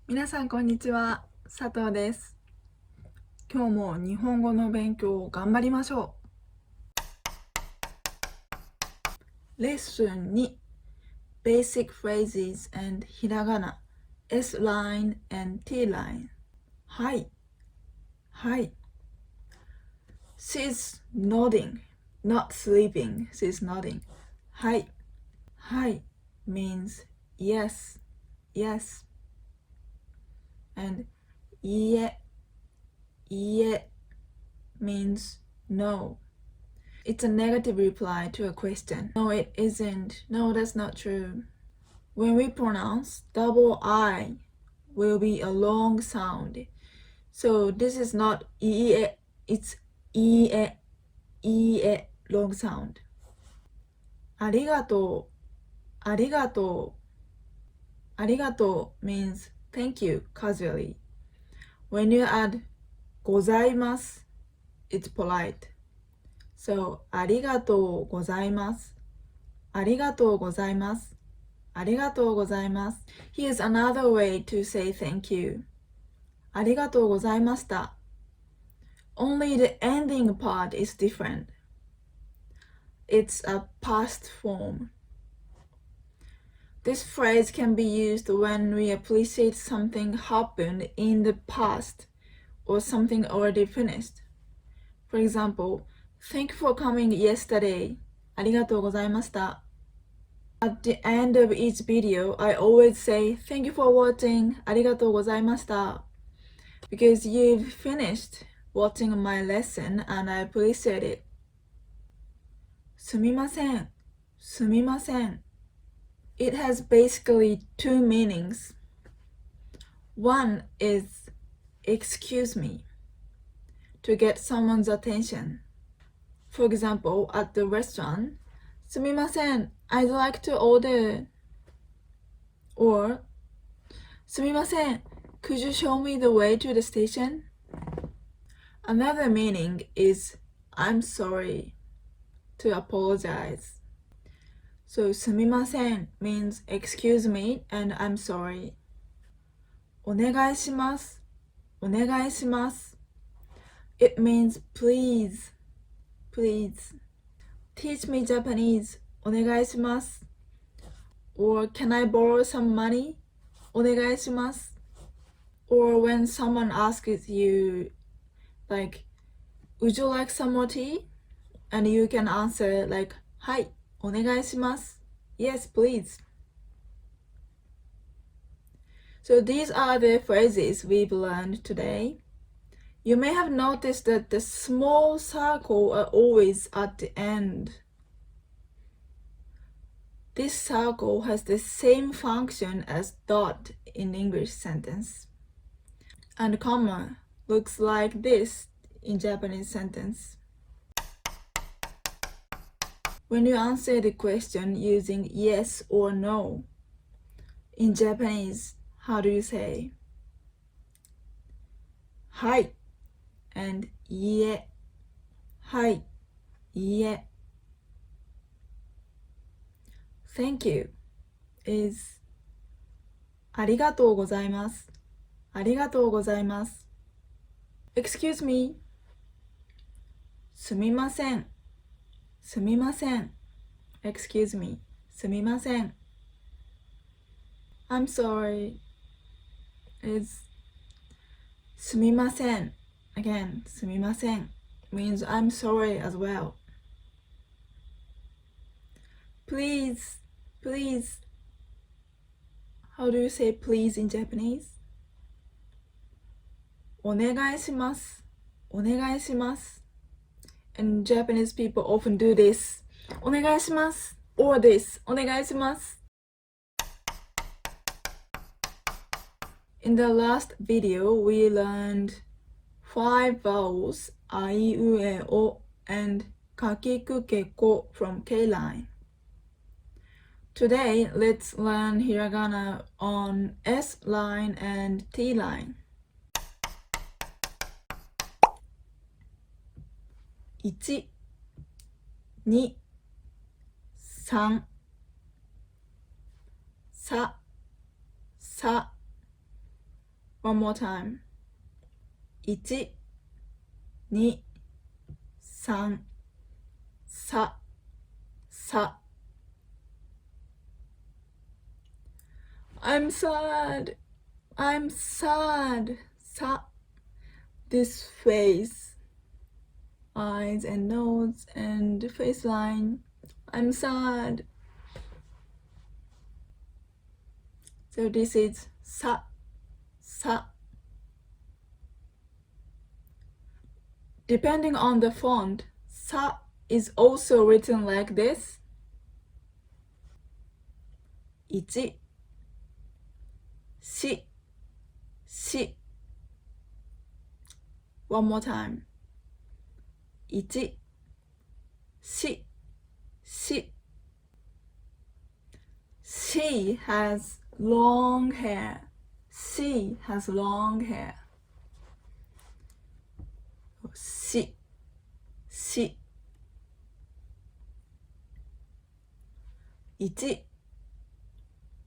皆さんこんにちは、佐藤です。今日も日本語の勉強を頑張りましょう。レッスン2 Basic Phrases and Hiragana S line and T line はい、はい。She's nodding, not sleeping, she's nodding はい、はい means yes, yes and いいえmeans no. It's a negative reply to a question. No, it isn't. No, that's not true. When we pronounce double I will be a long sound. So this is not ie, it's ie, long sound. ありがとう、ありがとう。ありがとう means thank you casually. When you add ございます it's polite. So ありがとうございます。ありがとうございます。ありがとうございます。Here's another way to say thank you. ありがとうございました。Only the ending part is different. It's a past form. This phrase can be used when we appreciate something happened in the past or something already finished. For example, thank you for coming yesterday. ありがとうございました。At the end of each video, I always say thank you for watching. ありがとうございました。Because you've finished watching my lesson and I appreciate it. すみません。すみません。It has basically two meanings. One is excuse me to get someone's attention. For example, at the restaurant, すみません。I'd like to order. Or すみません。Could you show me the way to the station? Another meaning is I'm sorry, to apologize. So すみません means excuse me and I'm sorry. お願いします。お願いします。It means please, please. Teach me Japanese. お願いします。Or can I borrow some money? お願いします。Or when someone asks you, like, would you like some more tea? And you can answer like, はい、お願いします。Yes, please. So these are the phrases we've learned today. You may have noticed that the small circle are always at the end. This circle has the same function as dot in English sentence. And comma looks like this in Japanese sentence. When you answer the question using yes or no, in Japanese, how do you say? はい and いいえ。はい、いいえ。Thank you is ありがとうございます。ありがとうございます。Excuse me すみません。すみません。Excuse me すみません。I'm sorry is すみません。Again, すみません means I'm sorry as well. Please, please. How do you say please in Japanese? お願いします。お願いします。And Japanese people often do this. お願いします。Or this. お願いします。In the last video, we learned 5 vowels, あいうえお and かきくけこ from K-line. Today, let's learn hiragana on S line and T line. 1、2、3、さ、さ、One more time. 1、2、3、さ、さ。I'm sad. I'm sad. Sa. This face, eyes and nose and face line. I'm sad. So this is sa, sa. Depending on the font, sa is also written like this. 1、し、し。One more time. 1、し、し。She has long hair. She has long hair. し、し。1、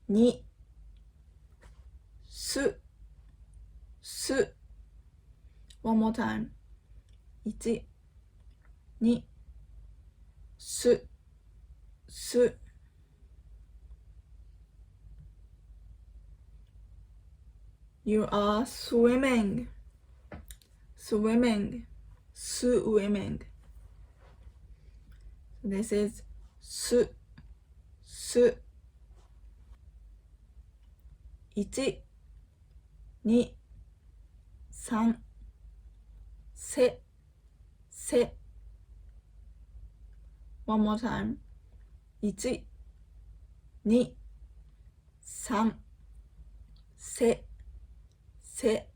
2、す、す。One more time. 1、2、す、す。You are swimming. Swimming. Swimming. This is す、す。1、2、3、せ、せ。One more time. 1、2、3、せ、せ。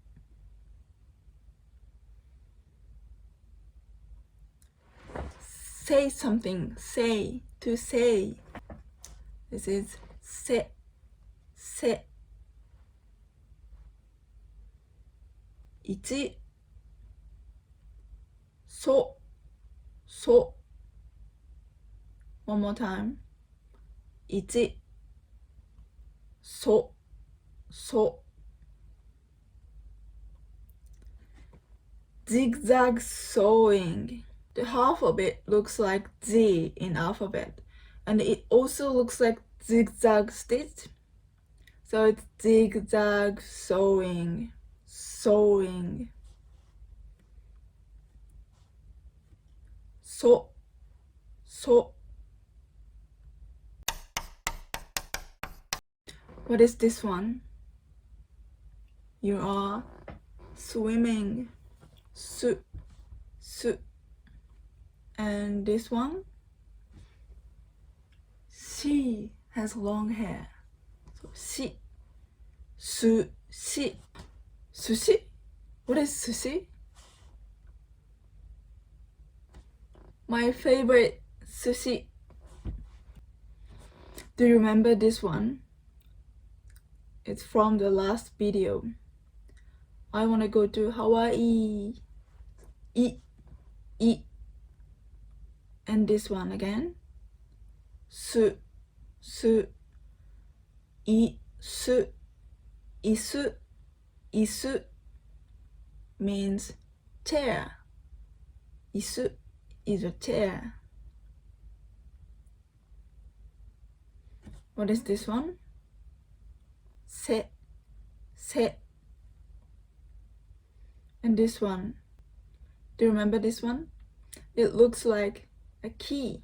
Say something. Say. To say. This is せ、せ。1、そ、そ。One more time. 1、そ、そ。Zigzag sewing. The half of it looks like Z in alphabet, and it also looks like zigzag stitch. So it's zigzag sewing. Sewing. So, so. What is this one? You are swimming. Su, su. And this one? She has long hair. So she. Su, she. Sushi? What is sushi? My favorite sushi. Do you remember this one? It's from the last video. I want to go to Hawaii. I, I. And this one again. Su, su. I, su. Isu, isu means chair. Isu is a chair. What is this one? Se, se. And this one. Do you remember this one? It looks like a key.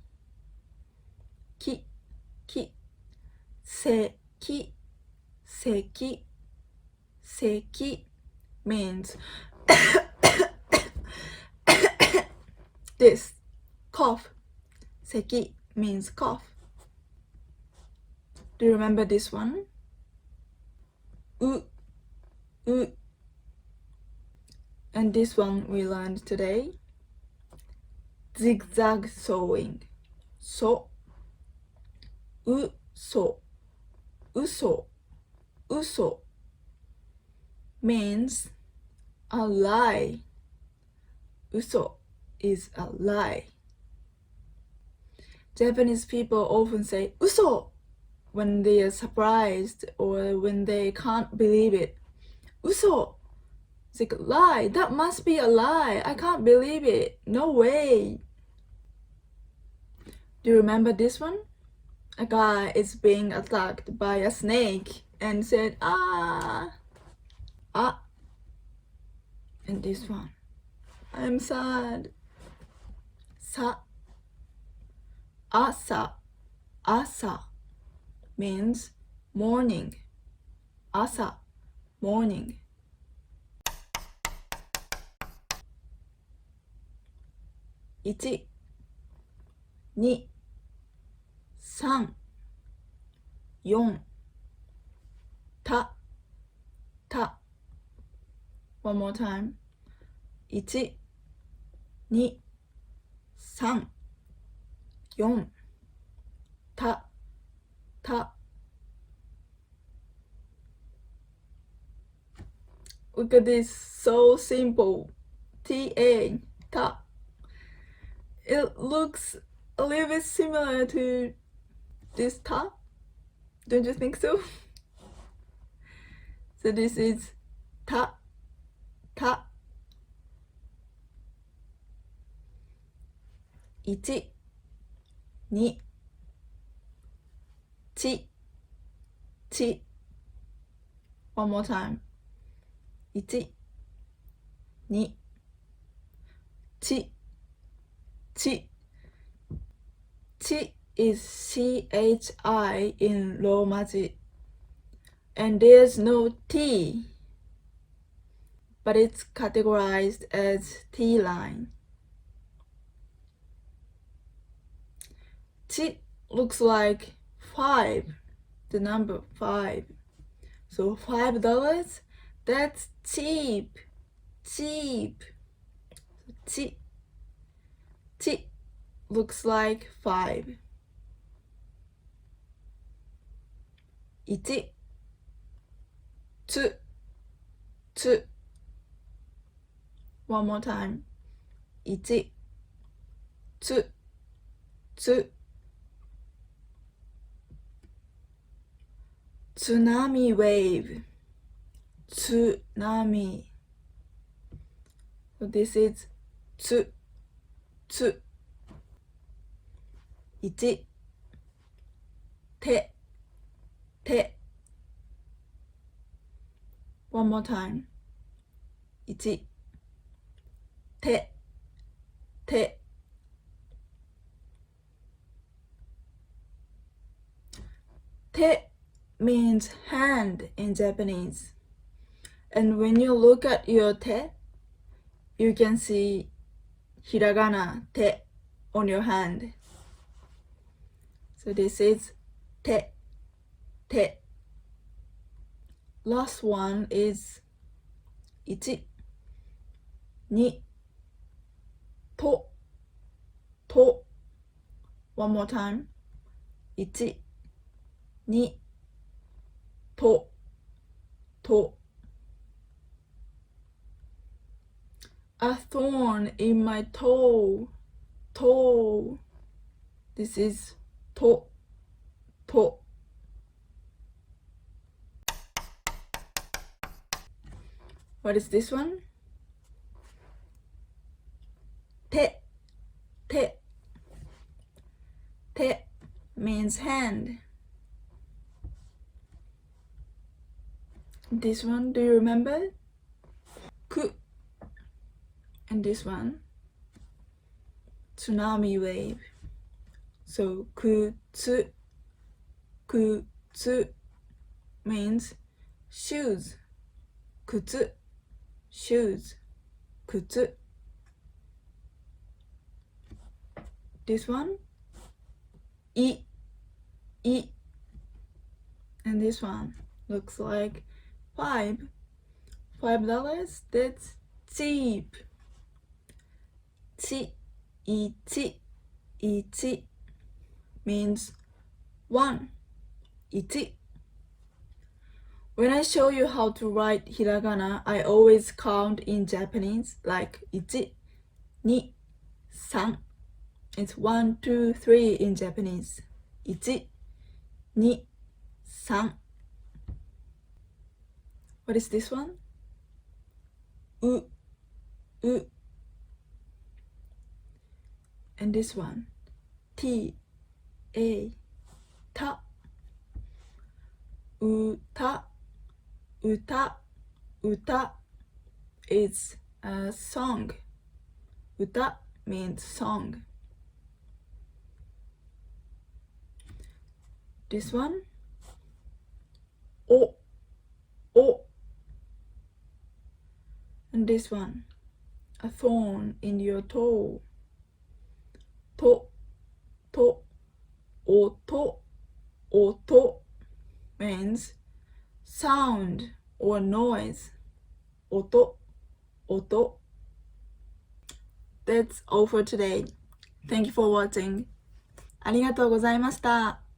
Ki, ki. Se, ki, se, ki. Seki means this, cough. Seki means cough. Do you remember this one? U, u. And this one we learned today. Zigzag sewing. So, uso, uso, uso. Means a lie. Uso is a lie. Japanese people often say uso when they are surprised or when they can't believe it. 嘘. It's like, lie. That must be a lie. I can't believe it. No way. Do you remember this one? A guy is being attacked by a snake and said, ah. Ah. And this one. I'm sad. Sa. Asa. Asa means morning. Asa, morning. 1、2、3、4、た、た。One more time. 1、2、3、4、た、た。Look at this, so simple. Ta, ta. It looks a little bit similar to this ta. Don't you think so? So this is ta, ta. 1、2、ち、ち。One more time. 1、2、ち、ち。ち is CHI in Romaji, and there's no T, but it's categorized as T line. Chi looks like 5, the number 5. So $5, that's cheap, cheap. Chi, chi looks like 5. 1、つ、つ。One more time. 1、つ、つ。Tsunami wave. Tsunami. So this is つ、つ。1、て、て。One more time. 1、て、て。て means hand in Japanese. And when you look at your te, you can see hiragana te on your hand. So this is te, te. Last one is 1、2、と、と。One more time. 1、2、と、と。A thorn in my toe, toe. This is と、と。What is this one? て、て。て means hand. This one, do you remember? Ku. And this one, tsunami wave. So kutsu, kutsu means shoes. Kutsu, shoes. Kutsu. This one, I, I. And this one looks like $5. That's cheap. Chi, ichi, ichi means 1. Ichi. When I show you how to write hiragana, I always count in Japanese like 1, 2, 3. It's 1, 2, 3 in Japanese. 1, 2, 3. What is this one? う and this one t a た歌 is a song. 歌 means song. This one お and this one a thorn in your toe. 音 means sound or noise. 音 That's all for today. Thank you for watching. ありがとうございました。